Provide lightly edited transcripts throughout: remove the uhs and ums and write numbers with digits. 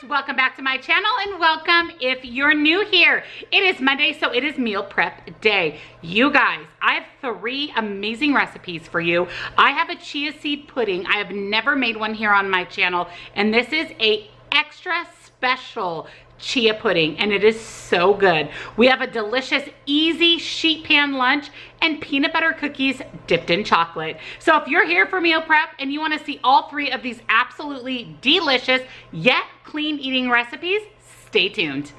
welcome back to my channel and welcome if you're new here. It is Monday, so it is meal prep day. You guys, I have 3 amazing recipes for you. I have a chia seed pudding. I have never made one here on my channel, and this is a extra special chia pudding, and it is so good. We have a delicious, easy sheet pan lunch and peanut butter cookies dipped in chocolate. So if you're here for meal prep and you want to see all 3 of these absolutely delicious yet clean eating recipes, stay tuned.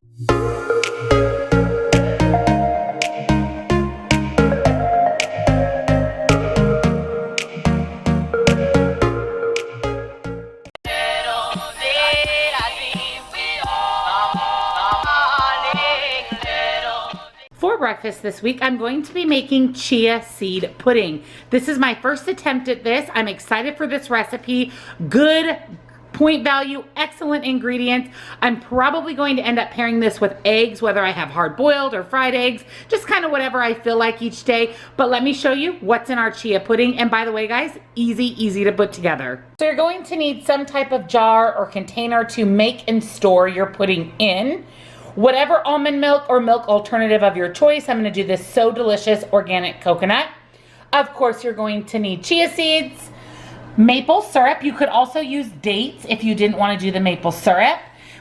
For breakfast this week, I'm going to be making chia seed pudding. This is my first attempt at this. I'm excited for this recipe. Good point value, excellent ingredients. I'm probably going to end up pairing this with eggs, whether I have hard boiled or fried eggs, just kind of whatever I feel like each day. But let me show you what's in our chia pudding. And by the way, guys, easy to put together. So you're going to need some type of jar or container to make and store your pudding in. Whatever almond milk or milk alternative of your choice. I'm going to do this So Delicious organic coconut. Of course, you're going to need chia seeds, maple syrup. You could also use dates if you didn't want to do the maple syrup.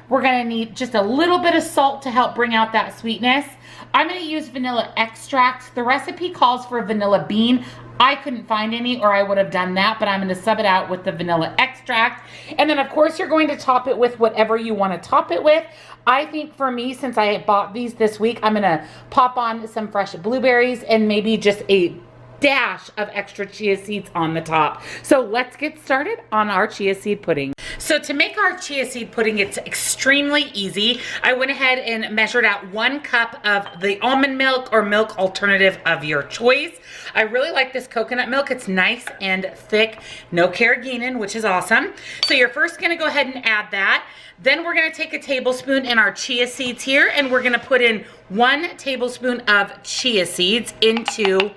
We're going to need just a little bit of salt to help bring out that sweetness. I'm going to use vanilla extract. The recipe calls for vanilla bean. I couldn't find any, or I would have done that, but I'm going to sub it out with the vanilla extract. And then of course you're going to top it with whatever you want to top it with. I think for me, since I bought these this week, I'm going to pop on some fresh blueberries and maybe just a dash of extra chia seeds on the top. So let's get started on our chia seed pudding. So to make our chia seed pudding, it's extremely easy. I went ahead and measured out 1 cup of the almond milk or milk alternative of your choice. I really like this coconut milk. It's nice and thick, no carrageenan, which is awesome. So you're first gonna go ahead and add that. Then we're gonna take a tablespoon in our chia seeds here, and we're gonna put in 1 tablespoon of chia seeds into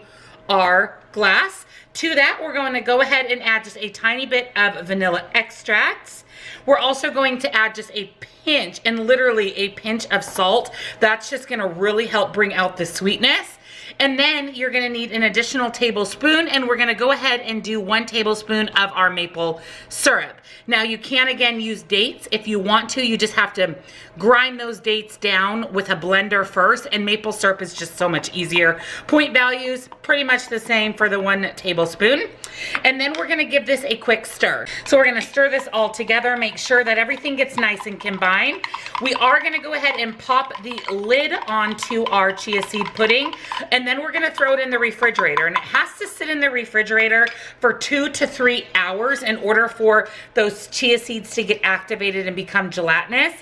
our glass. To that, we're going to go ahead and add just a tiny bit of vanilla extracts. We're also going to add just a pinch, and literally a pinch of salt. That's just going to really help bring out the sweetness. And then you're going to need an additional tablespoon, and we're going to go ahead and do 1 tablespoon of our maple syrup. Now you can again use dates if you want to. You just have to grind those dates down with a blender first, and maple syrup is just so much easier. Point values pretty much the same for the 1 tablespoon. And then we're going to give this a quick stir. So we're going to stir this all together, make sure that everything gets nice and combined. We are going to go ahead and pop the lid onto our chia seed pudding, and then we're going to throw it in the refrigerator, and it has to sit in the refrigerator for 2 to 3 hours in order for those chia seeds to get activated and become gelatinous.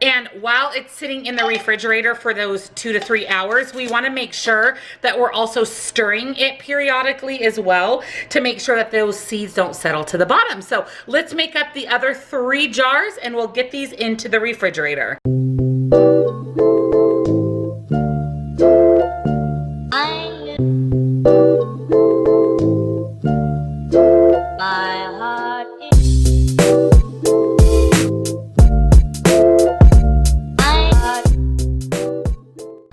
And while it's sitting in the refrigerator for those 2 to 3 hours, we want to make sure that we're also stirring it periodically as well to make sure that those seeds don't settle to the bottom. So let's make up the other 3 jars, and we'll get these into the refrigerator.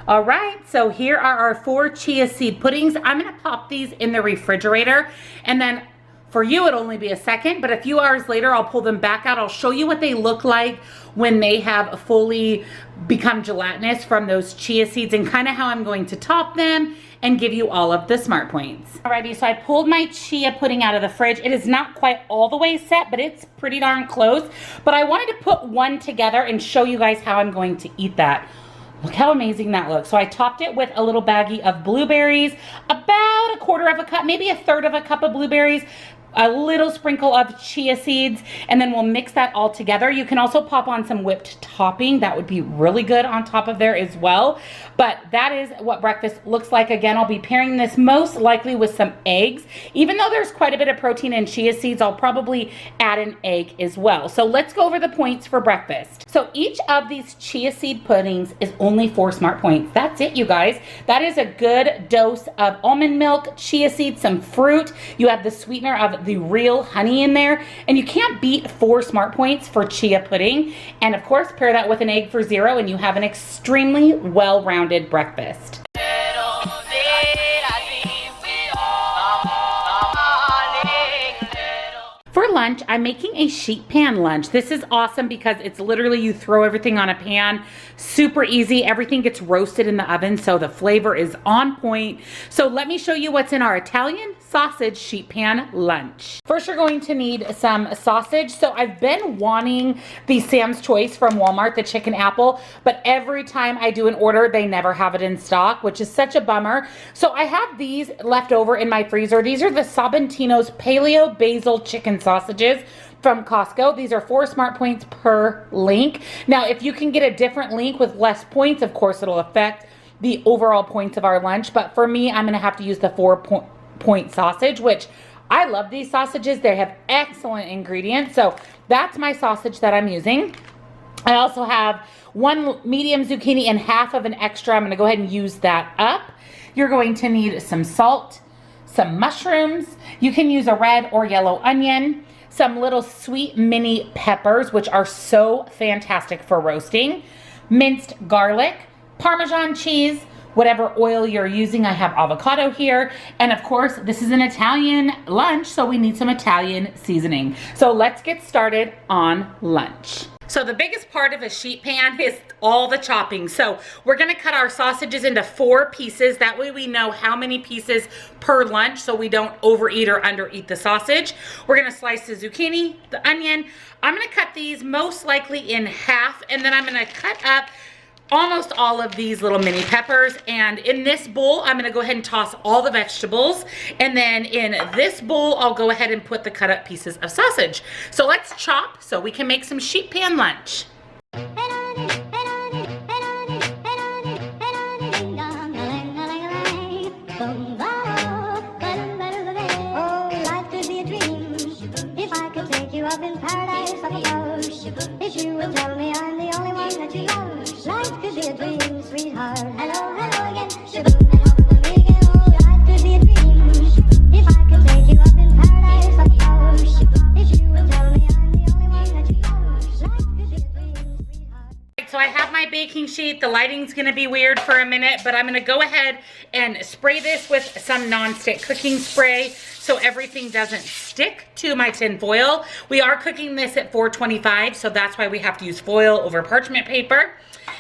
All right, so here are our 4 chia seed puddings. I'm gonna pop these in the refrigerator, and then for you it'll only be a second, but a few hours later I'll pull them back out. I'll show you what they look like when they have fully become gelatinous from those chia seeds, and kind of how I'm going to top them and give you all of the smart points. Alrighty, so I pulled my chia pudding out of the fridge. It is not quite all the way set, but it's pretty darn close. But I wanted to put one together and show you guys how I'm going to eat that. Look how amazing that looks. So I topped it with a little baggie of blueberries, about 1/4 of a cup, maybe 1/3 of a cup of blueberries, a little sprinkle of chia seeds, and then we'll mix that all together. You can also pop on some whipped topping. That would be really good on top of there as well. But that is what breakfast looks like. Again, I'll be pairing this most likely with some eggs. Even though there's quite a bit of protein in chia seeds, I'll probably add an egg as well. So let's go over the points for breakfast. So each of these chia seed puddings is only 4 smart points. That's it, you guys. That is a good dose of almond milk, chia seeds, some fruit. You have the sweetener of have the real honey in there, and you can't beat 4 smart points for chia pudding. And of course, pair that with an egg for 0 and you have an extremely well-rounded breakfast. For lunch, I'm making a sheet pan lunch. This is awesome because it's literally you throw everything on a pan, super easy. Everything gets roasted in the oven, so the flavor is on point. So let me show you what's in our Italian sausage sheet pan lunch. First, you're going to need some sausage. So I've been wanting the Sam's Choice from Walmart, the chicken apple, but every time I do an order, they never have it in stock, which is such a bummer. So I have these left over in my freezer. These are the Sabantino's Paleo Basil Chicken sausages from Costco. These are 4 smart points per link. Now, if you can get a different link with less points, of course, it'll affect the overall points of our lunch. But for me, I'm going to have to use the 4-point sausage, which I love these sausages. They have excellent ingredients. So that's my sausage that I'm using. I also have 1 medium zucchini and half of an extra. I'm going to go ahead and use that up. You're going to need some salt, some mushrooms. You can use a red or yellow onion, some little sweet mini peppers, which are so fantastic for roasting, minced garlic, Parmesan cheese, whatever oil you're using. I have avocado here. And of course, this is an Italian lunch, so we need some Italian seasoning. So let's get started on lunch. So the biggest part of a sheet pan is all the chopping. So we're gonna cut our sausages into 4 pieces. That way we know how many pieces per lunch so we don't overeat or undereat the sausage. We're gonna slice the zucchini, the onion. I'm gonna cut these most likely in half, and then I'm gonna cut up almost all of these little mini peppers. And in this bowl, I'm gonna go ahead and toss all the vegetables. And then in this bowl, I'll go ahead and put the cut up pieces of sausage. So let's chop so we can make some sheet pan lunch. If you would tell me I'm the only one that you love, life could be a dream, sweetheart. Hello, hello again. Hello, me again. Oh, life could be a dream. If I could take you up in paradise up above. If you would tell me I'm the only one that you love, life could be a dream, sweetheart. So I have my baking sheet. The lighting's gonna be weird for a minute, but I'm gonna go ahead and spray this with some non-stick cooking spray so everything doesn't stick to my tin foil. We are cooking this at 425, so that's why we have to use foil over parchment paper.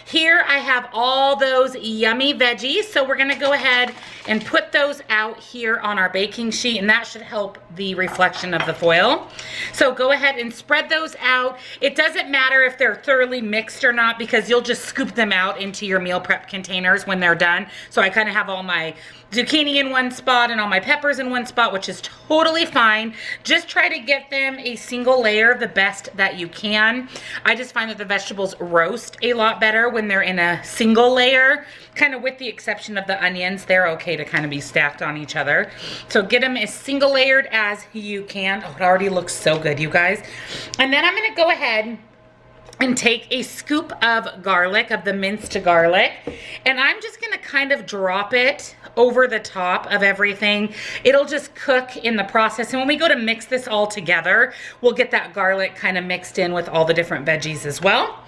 Here I have all those yummy veggies, so we're gonna go ahead and put those out here on our baking sheet, and that should help the reflection of the foil. So go ahead and spread those out. It doesn't matter if they're thoroughly mixed or not, because you'll just scoop them out into your meal prep containers when they're done. So I kind of have all my zucchini in one spot and all my peppers in one spot, which is totally fine. Just try to get them a single layer the best that you can. I just find that the vegetables roast a lot better when they're in a single layer, kind of with the exception of the onions. They're okay to kind of be stacked on each other. So get them as single layered as you can. Oh, it already looks so good, you guys. And then I'm gonna go ahead and take a scoop of garlic, of the minced garlic, and I'm just gonna kind of drop it over the top of everything. It'll just cook in the process, and when we go to mix this all together, we'll get that garlic kind of mixed in with all the different veggies as well.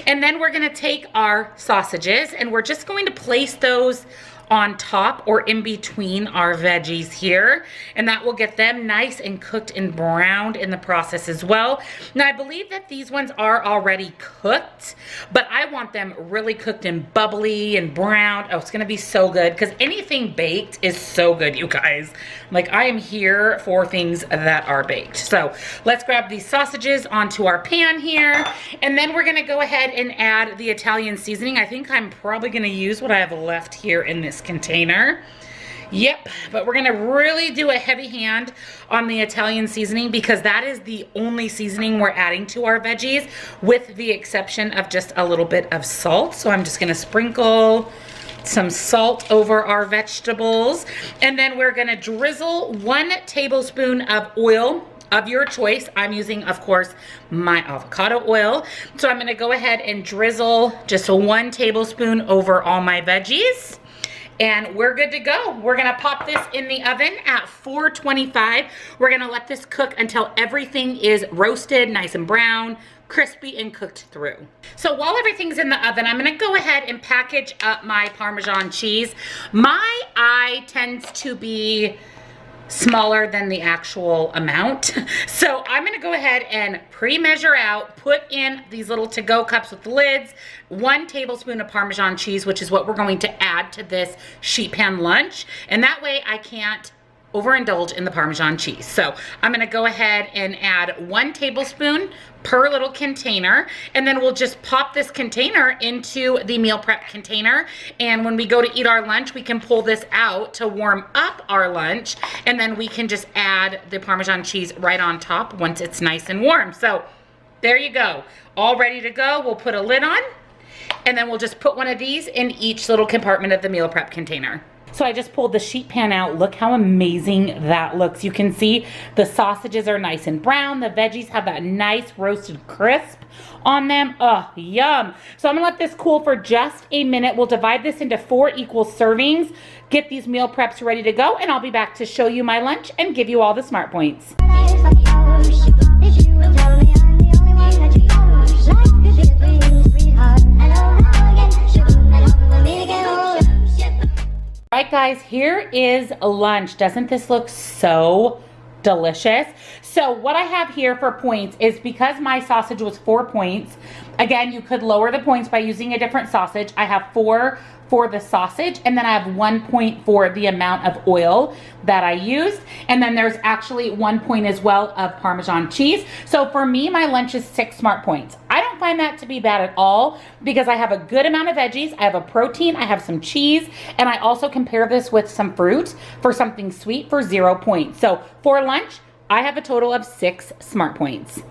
And then we're gonna take our sausages, and we're just going to place those on top or in between our veggies here, and that will get them nice and cooked and browned in the process as well. Now I believe that these ones are already cooked, but I want them really cooked and bubbly and browned. Oh, it's gonna be so good, because anything baked is so good, you guys. Like, I am here for things that are baked. So let's grab these sausages onto our pan here, and then we're gonna go ahead and add the Italian seasoning. I think I'm probably gonna use what I have left here in this container. Yep, but we're gonna really do a heavy hand on the Italian seasoning, because that is the only seasoning we're adding to our veggies, with the exception of just a little bit of salt. So I'm just gonna sprinkle some salt over our vegetables, and then we're gonna drizzle 1 tablespoon of oil of your choice. I'm using, of course, my avocado oil. So I'm gonna go ahead and drizzle just 1 tablespoon over all my veggies. and we're good to go. We're gonna pop this in the oven at 425. We're gonna let this cook until everything is roasted, nice and brown, crispy, and cooked through. So while everything's in the oven, I'm gonna go ahead and package up my Parmesan cheese. My eye tends to be smaller than the actual amount. So I'm gonna go ahead and pre-measure out, put in these little to-go cups with lids, 1 tablespoon of Parmesan cheese, which is what we're going to add to this sheet pan lunch. And that way I can't overindulge in the Parmesan cheese. So I'm gonna go ahead and add 1 tablespoon per little container, and then we'll just pop this container into the meal prep container, and when we go to eat our lunch, we can pull this out to warm up our lunch, and then we can just add the Parmesan cheese right on top once it's nice and warm. So there you go, all ready to go. We'll put a lid on, and then we'll just put one of these in each little compartment of the meal prep container. So I just pulled the sheet pan out. Look how amazing that looks. You can see the sausages are nice and brown. The veggies have that nice roasted crisp on them. Oh, yum. So I'm gonna let this cool for just a minute. We'll divide this into 4 equal servings, get these meal preps ready to go, and I'll be back to show you my lunch and give you all the smart points. If you will tell me I'm the only one that you love, life could be a dream, sweetheart. Hello, hello again, shaboom, and hope we'll meet again. Oh, All right, guys, here is lunch. Doesn't this look so delicious? So what I have here for points is, because my sausage was 4 points, again, you could lower the points by using a different sausage. I have 4 for the sausage, and then I have 1 point for the amount of oil that I used. And then there's actually 1 point as well of Parmesan cheese. So for me, my lunch is 6 smart points. I don't find that to be bad at all, because I have a good amount of veggies, I have a protein, I have some cheese, and I also can pair this with some fruit for something sweet for 0 points. So for lunch, I have a total of 6 smart points.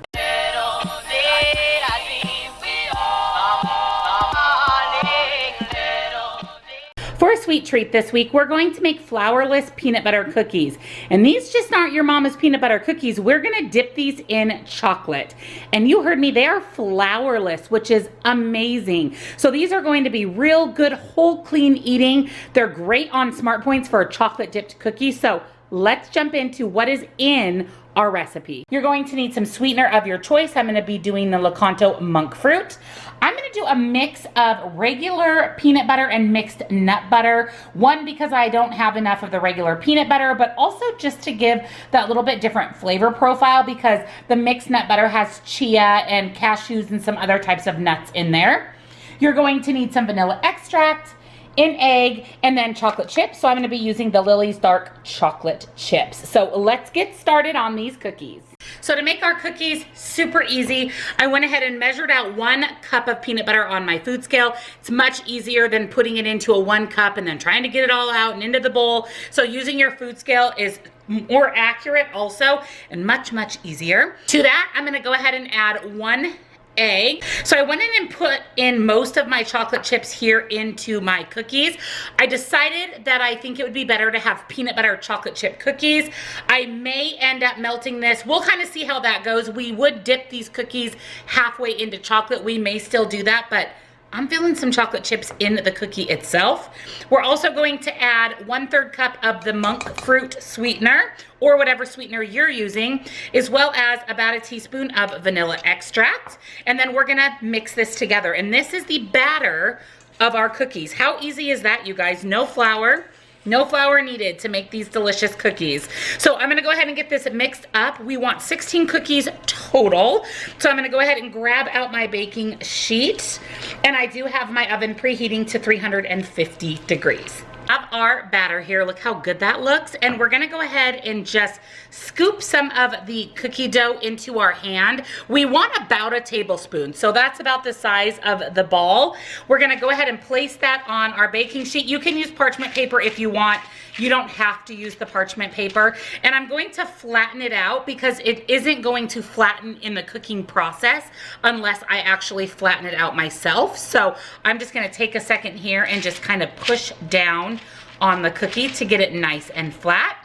For a sweet treat this week, we're going to make flourless peanut butter cookies. And these just aren't your mama's peanut butter cookies. We're gonna dip these in chocolate. And you heard me, they are flourless, which is amazing. So these are going to be real good, whole, clean eating. They're great on smart points for a chocolate dipped cookie. So let's jump into what is in our recipe. You're going to need some sweetener of your choice. I'm gonna be doing the Lakanto monk fruit. I'm gonna do a mix of regular peanut butter and mixed nut butter. One, because I don't have enough of the regular peanut butter, but also just to give that little bit different flavor profile, because the mixed nut butter has chia and cashews and some other types of nuts in there. You're going to need some vanilla extract, an egg, and then chocolate chips. So I'm gonna be using the Lily's Dark chocolate chips. So let's get started on these cookies. So to make our cookies super easy, I went ahead and measured out 1 cup of peanut butter on my food scale. It's much easier than putting it into a 1 cup and then trying to get it all out and into the bowl. So using your food scale is more accurate also, and much, much easier. To that, I'm gonna go ahead and add 1 egg. So I went in and put in most of my chocolate chips here into my cookies. I decided that I think it would be better to have peanut butter chocolate chip cookies. I may end up melting this. We'll kind of see how that goes. We would dip these cookies halfway into chocolate. We may still do that, but I'm feeling some chocolate chips in the cookie itself. We're also going to add 1/3 cup of the monk fruit sweetener, or whatever sweetener you're using, as well as about a teaspoon of vanilla extract. And then we're gonna mix this together. And this is the batter of our cookies. How easy is that, you guys? No flour. No flour needed to make these delicious cookies. So I'm gonna go ahead and get this mixed up. We want 16 cookies total. So I'm gonna go ahead and grab out my baking sheet. And I do have my oven preheating to 350 degrees. Have our batter here. Look how good that looks. And we're gonna go ahead and just scoop some of the cookie dough into our hand. We want about a tablespoon, so that's about the size of the ball. We're gonna go ahead and place that on our baking sheet. You can use parchment paper if you want. You don't have to use the parchment paper. And I'm going to flatten it out, because it isn't going to flatten in the cooking process unless I actually flatten it out myself. So I'm just gonna take a second here and just kind of push down on the cookie to get it nice and flat.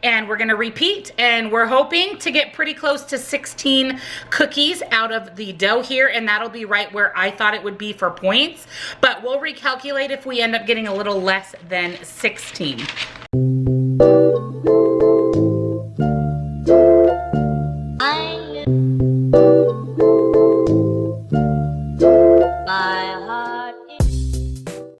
and we're gonna repeat, and we're hoping to get pretty close to 16 cookies out of the dough here, and that'll be right where I thought it would be for points, but we'll recalculate if we end up getting a little less than 16.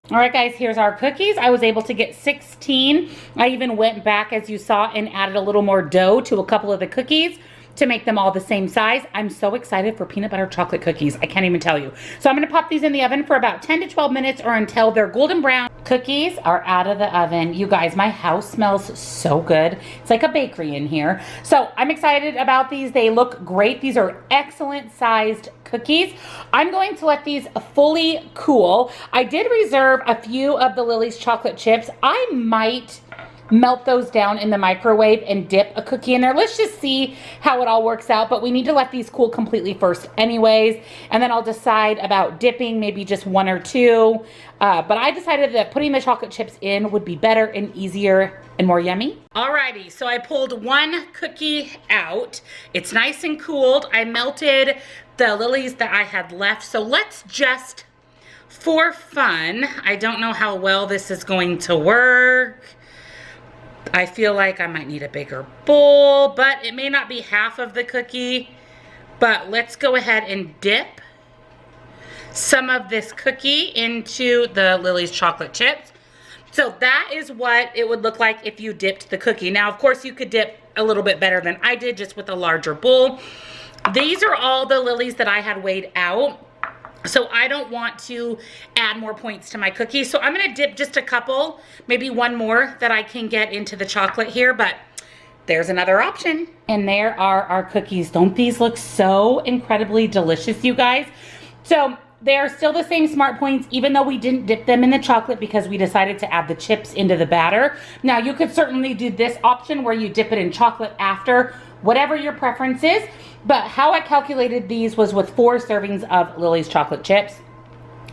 All right, guys, here's our cookies. I was able to get 16. I even went back, as you saw, and added a little more dough to a couple of the cookies to make them all the same size. I'm so excited for peanut butter chocolate cookies. I can't even tell you. So I'm gonna pop these in the oven for about 10 to 12 minutes or until they're golden brown. Cookies are out of the oven. You guys, my house smells so good. It's like a bakery in here. So I'm excited about these. They look great. These are excellent sized cookies. I'm going to let these fully cool. I did reserve a few of the Lily's chocolate chips. I might melt those down in the microwave and dip a cookie in there. Let's just see how it all works out, but we need to let these cool completely first anyways, and then I'll decide about dipping, maybe just one or two, but I decided that putting the chocolate chips in would be better and easier and more yummy. Alrighty, so I pulled one cookie out. It's nice and cooled. I melted the Lily's that I had left, so let's just, for fun, I don't know how well this is going to work. I feel like I might need a bigger bowl, but it may not be half of the cookie. But let's go ahead and dip some of this cookie into the Lily's chocolate chips. So that is what it would look like if you dipped the cookie. Now, of course, you could dip a little bit better than I did, just with a larger bowl. These are all the Lily's that I had weighed out. So I don't want to add more points to my cookies. So I'm gonna dip just a couple, maybe one more that I can get into the chocolate here, but there's another option. And there are our cookies. Don't these look so incredibly delicious, you guys? So they are still the same smart points, even though we didn't dip them in the chocolate because we decided to add the chips into the batter. Now you could certainly do this option where you dip it in chocolate after, whatever your preference is. But how I calculated these was with 4 servings of Lily's chocolate chips.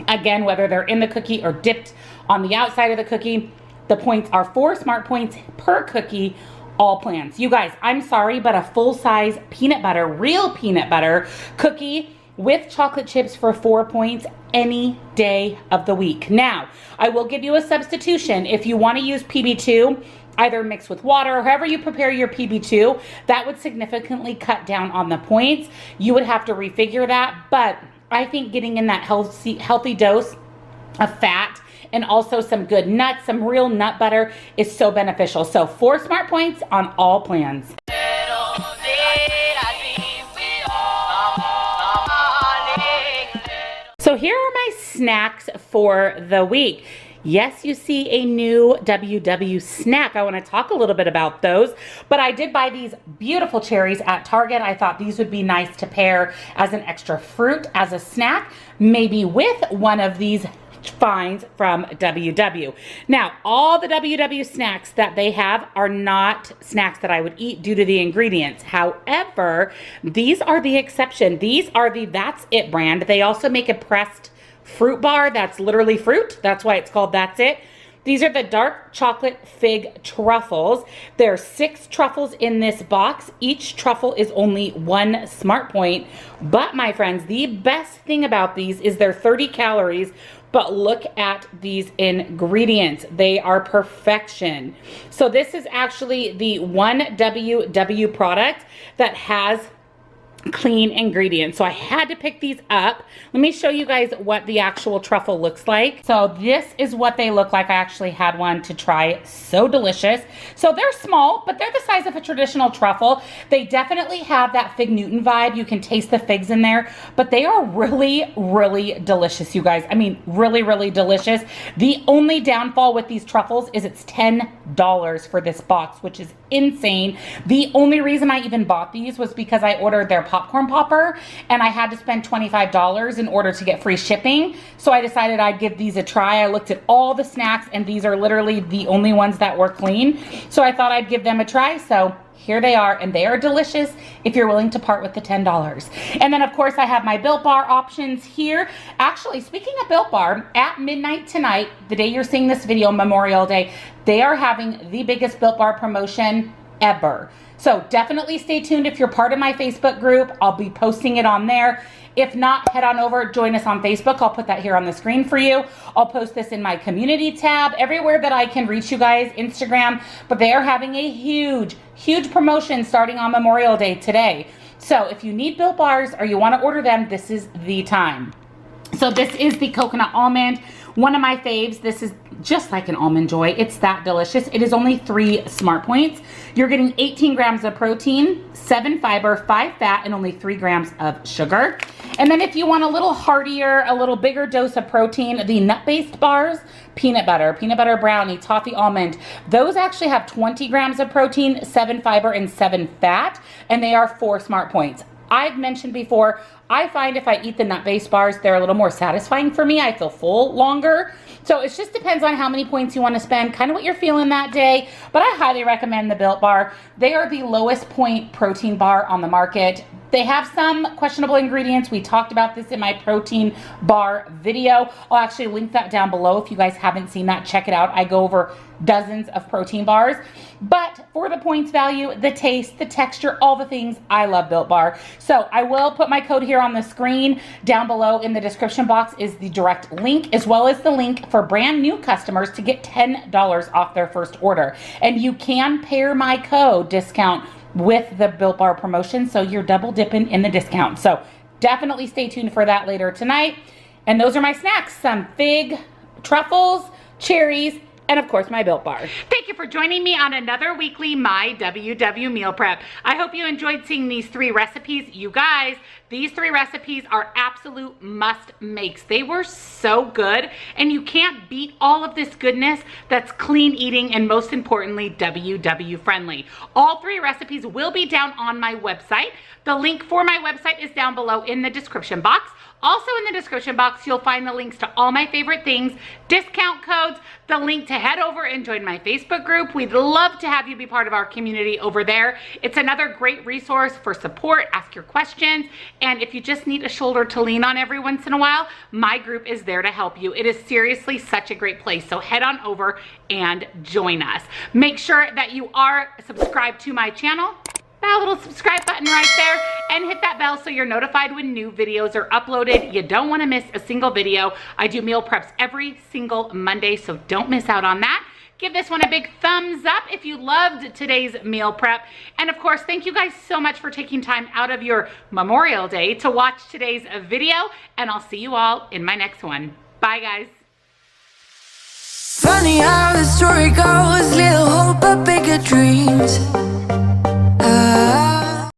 Again, whether they're in the cookie or dipped on the outside of the cookie, the points are 4 smart points per cookie, all plans. You guys, I'm sorry, but a full-size peanut butter, real peanut butter cookie with chocolate chips for 4 points any day of the week. Now, I will give you a substitution. If you want to use PB2, either mixed with water or however you prepare your PB2, that would significantly cut down on the points. You would have to refigure that, but I think getting in that healthy dose of fat and also some good nuts, some real nut butter is so beneficial. So 4 smart points on all plans. So here are my snacks for the week. Yes, you see a new WW snack. I want to talk a little bit about those, but I did buy these beautiful cherries at Target. I thought these would be nice to pair as an extra fruit as a snack, maybe with one of these finds from WW. Now, all the WW snacks that they have are not snacks that I would eat due to the ingredients. However, these are the exception. These are the That's It brand. They also make a pressed fruit bar that's literally fruit. That's why it's called That's It. These are the dark chocolate fig truffles. There are 6 truffles in this box. Each truffle is only 1 smart point. But my friends, the best thing about these is they're 30 calories, but look at these ingredients. They are perfection. So this is actually the one WW product that has clean ingredients. So I had to pick these up. Let me show you guys what the actual truffle looks like. So this is what they look like. I actually had one to try. So delicious. So they're small, but they're the size of a traditional truffle. They definitely have that Fig Newton vibe. You can taste the figs in there, but they are really, really delicious, you guys. I mean, really, really delicious. The only downfall with these truffles is it's $10 for this box, which is insane. The only reason I even bought these was because I ordered their popcorn popper and I had to spend $25 in order to get free shipping. So I decided I'd give these a try. I looked at all the snacks and these are literally the only ones that were clean. So I thought I'd give them a try. So here they are, and they are delicious if you're willing to part with the $10. And then of course I have my Built Bar options here. Actually, speaking of Built Bar, at midnight tonight, the day you're seeing this video, Memorial Day, they are having the biggest Built Bar promotion ever. So definitely stay tuned if you're part of my Facebook group. I'll be posting it on there. If not, head on over, join us on Facebook. I'll put that here on the screen for you. I'll post this in my community tab, everywhere that I can reach you guys, Instagram. But they are having a huge, huge promotion starting on Memorial Day today. So if you need Built Bars or you want to order them, this is the time. So this is the coconut almond, one of my faves. This is just like an Almond Joy. It's that delicious. It is only 3 smart points. You're getting 18 grams of protein, 7 fiber, 5 fat, and only 3 grams of sugar. And then if you want a little heartier, a little bigger dose of protein, the nut-based bars, peanut butter brownie, toffee almond, those actually have 20 grams of protein, 7 fiber, and 7 fat, and they are 4 smart points. I've mentioned before, I find if I eat the nut-based bars, they're a little more satisfying for me. I feel full longer. So it just depends on how many points you want to spend, kind of what you're feeling that day. But I highly recommend the Built Bar. They are the lowest point protein bar on the market. They have some questionable ingredients. We talked about this in my protein bar video. I'll actually link that down below if you guys haven't seen that. Check it out. I go over dozens of protein bars. But for the points value, the taste, the texture, all the things, I love Built Bar. So I will put my code here on the screen. Down below in the description box is the direct link, as well as the link for brand new customers to get $10 off their first order. And you can pair my code discount with the Built Bar promotion, so you're double dipping in the discount. So definitely stay tuned for that later tonight. And those are my snacks: some fig, truffles, cherries, and of course my Built Bar. Thank you for joining me on another weekly My WW Meal Prep. I hope you enjoyed seeing these 3 recipes. You guys, these 3 recipes are absolute must makes. They were so good, and you can't beat all of this goodness that's clean eating and most importantly WW friendly. All 3 recipes will be down on my website. The link for my website is down below in the description box. Also in the description box, you'll find the links to all my favorite things, discount codes, the link to head over and join my Facebook group. We'd love to have you be part of our community over there. It's another great resource for support, ask your questions, and if you just need a shoulder to lean on every once in a while, my group is there to help you. It is seriously such a great place, so head on over and join us. Make sure that you are subscribed to my channel. That little subscribe button right there, and hit that bell so you're notified when new videos are uploaded. You don't want to miss a single video. I do meal preps every single Monday, so don't miss out on that. Give this one a big thumbs up if you loved today's meal prep. And of course, thank you guys so much for taking time out of your Memorial Day to watch today's video, and I'll see you all in my next one. Bye guys. Funny how the story goes, little hope but bigger dreams.